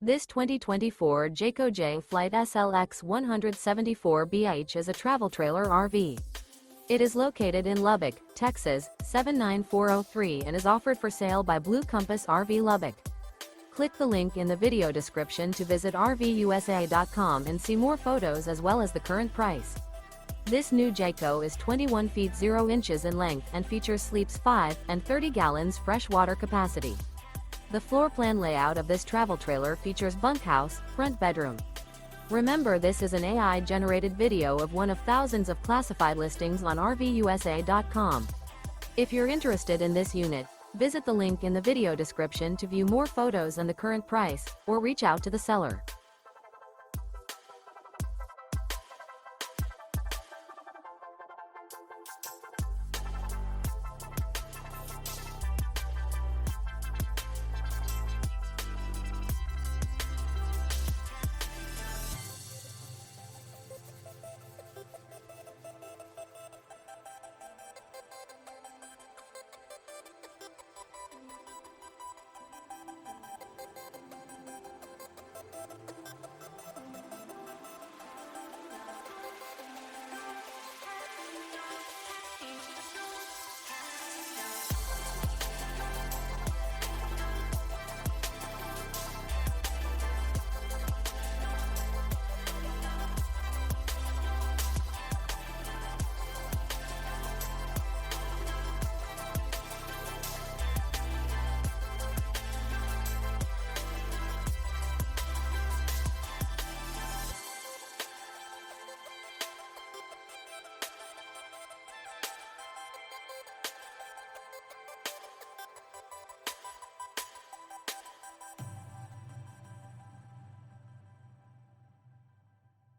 This 2024 Jayco J Flight SLX 174BH is a travel trailer RV. It is located in Lubbock, Texas, 79403 and is offered for sale by Blue Compass RV Lubbock. Click the link in the video description to visit RVUSA.com and see more photos as well as the current price. This new Jayco is 21 feet 0 inches in length and features sleeps 5 and 30 gallons fresh water capacity. The floor plan layout of this travel trailer features bunkhouse, front bedroom. Remember, this is an AI-generated video of one of thousands of classified listings on RVUSA.com. If you're interested in this unit, visit the link in the video description to view more photos and the current price, or reach out to the seller.